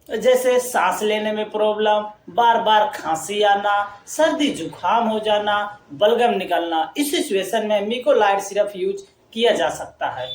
जैसे सांस लेने में प्रॉब्लम, बार बार खांसी आना, सर्दी जुकाम हो जाना, बलगम निकलना, इस सिचुएशन में मिकोलाइट सिरप यूज किया जा सकता है।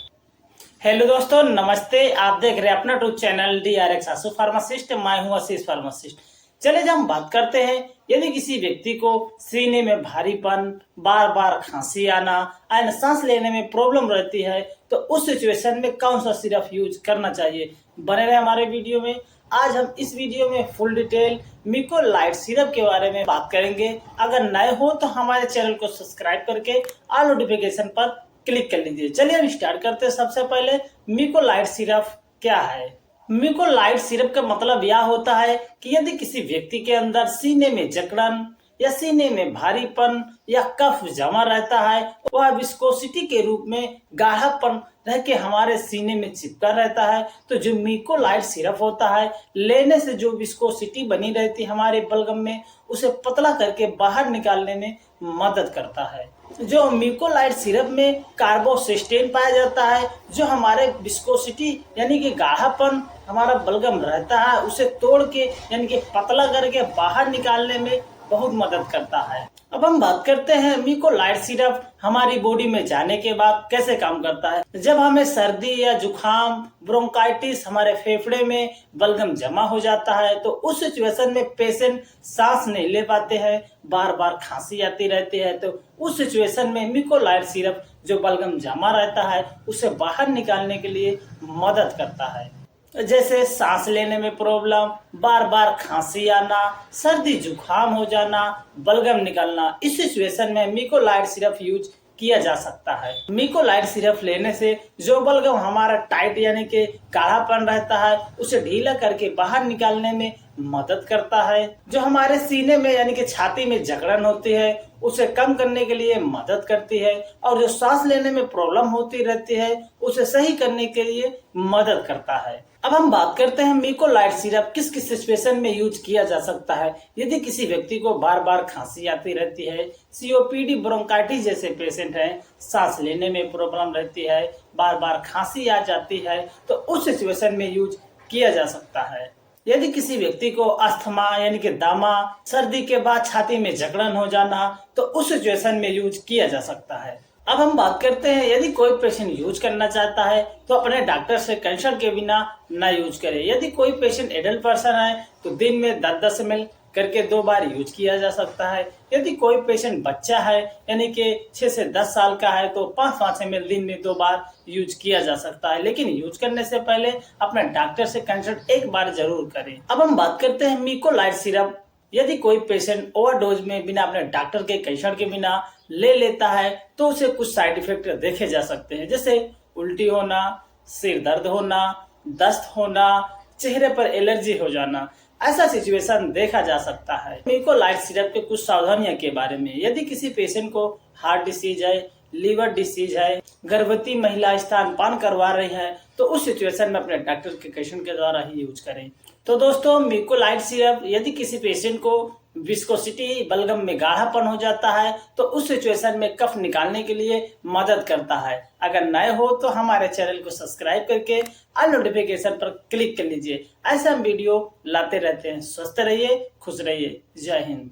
हेलो दोस्तों, नमस्ते। आप देख रहे हैं अपना ट्यूब चैनल DRX आशु फार्मासिस्ट। मैं हूं आशीष फार्मासिस्ट। चलिए जब हम बात करते हैं, यदि किसी व्यक्ति को सीने में भारीपन, बार बार खांसी आना एंड सांस लेने में प्रॉब्लम रहती है, तो उस सिचुएशन में कौन सा सिरप यूज करना चाहिए, बने रहे हमारे वीडियो में। आज हम इस वीडियो में फुल डिटेल मिकोलाइट सिरप के बारे में बात करेंगे। अगर नए हो तो हमारे चैनल को सब्सक्राइब करके ऑल नोटिफिकेशन पर क्लिक कर लीजिए। चलिए हम स्टार्ट करते हैं। सबसे पहले मिकोलाइट सिरप क्या है। मिकोलाइट सिरप का मतलब यह होता है कि यदि किसी व्यक्ति के अंदर सीने में जकड़न या सीने में भारीपन या कफ जमा रहता है, वह विस्कोसिटी के रूप में गाढ़ापन रह के हमारे सीने में चिपका रहता है, तो जो मिकोलाइट सिरप होता है, लेने से जो विस्कोसिटी बनी रहती है हमारे बलगम में, उसे पतला करके बाहर निकालने में मदद करता है। जो मिकोलाइट सिरप में कार्बोसिस्टेन पाया जाता है, जो हमारे विस्कोसिटी यानी कि गाढ़ापन हमारा बलगम रहता है, उसे तोड़ के यानी कि पतला करके बाहर निकालने में बहुत मदद करता है। अब हम बात करते हैं मिकोलाइट सिरप हमारी बॉडी में जाने के बाद कैसे काम करता है। जब हमें सर्दी या जुखाम, ब्रोंकाइटिस, हमारे फेफड़े में बलगम जमा हो जाता है, तो उस सिचुएशन में पेशेंट सांस नहीं ले पाते हैं, बार बार खांसी आती रहती है, तो उस सिचुएशन में मिकोलाइट सिरप जो बलगम जमा रहता है उसे बाहर निकालने के लिए मदद करता है। जैसे सांस लेने में प्रॉब्लम, बार बार खांसी आना, सर्दी जुकाम हो जाना, बलगम निकलना, इस सिचुएशन में मिकोलाइट सिरप यूज किया जा सकता है। मिकोलाइट सिरप लेने से जो बलगम हमारा टाइट यानी कि गाढ़ापन रहता है, उसे ढीला करके बाहर निकालने में मदद करता है। जो हमारे सीने में यानी कि छाती में जकड़न होती है, उसे कम करने के लिए मदद करती है। और जो सांस लेने में प्रॉब्लम होती रहती है, उसे सही करने के लिए मदद करता है। अब हम बात करते हैं मिकोलाइट सिरप किस किस सिचुएशन में यूज किया जा सकता है। यदि किसी व्यक्ति को बार बार खांसी आती रहती है, COPD, ब्रोंकाइटिस जैसे पेशेंट हैं, सांस लेने में प्रॉब्लम रहती है, बार बार खांसी आ जाती है, तो उस सिचुएशन में यूज किया जा सकता है। यदि किसी व्यक्ति को अस्थमा यानी कि दमा, सर्दी के बाद छाती में जकड़न हो जाना, तो उस सिचुएशन में यूज किया जा सकता है। अब हम बात करते हैं, यदि कोई पेशेंट यूज करना चाहता है तो अपने डॉक्टर से कंसल्ट के बिना ना यूज करे। यदि कोई पेशेंट एडल्ट पर्सन है तो दिन में 10-10 ml करके 2 बार यूज किया जा सकता है। यदि कोई पेशेंट बच्चा है यानी कि 6 से 10 साल का है, तो 5-5 ml दिन में 2 बार यूज किया जा सकता है। लेकिन यूज करने से पहले अपने डॉक्टर से कंसल्ट एक बार जरूर करें। अब हम बात करते हैं मिकोलाइट सिरप। यदि कोई पेशेंट ओवरडोज में बिना अपने डॉक्टर के कंसल्ट के बिना ले लेता है, तो उसे कुछ साइड इफेक्ट देखे जा सकते हैं, जैसे उल्टी होना, सिर दर्द होना, दस्त होना, चेहरे पर एलर्जी हो जाना। ऐसा सिचुएशन देखा जा सकता है। मिकोलाइट सिरप के कुछ सावधानियों के बारे में, यदि किसी पेशेंट को हार्ट डिसीज है, लीवर डिसीज है, गर्भवती महिला स्तनपान करवा रही है, तो उस सिचुएशन में अपने डॉक्टर के कंसल्ट के द्वारा ही यूज करें। तो दोस्तों, मिकोलाइट सिरप यदि किसी पेशेंट को विस्कोसिटी, बलगम में गाढ़ापन हो जाता है, तो उस सिचुएशन में कफ निकालने के लिए मदद करता है। अगर नए हो तो हमारे चैनल को सब्सक्राइब करके ऑल नोटिफिकेशन पर क्लिक कर लीजिए। ऐसे हम वीडियो लाते रहते हैं। स्वस्थ रहिए, खुश रहिए। जय हिंद।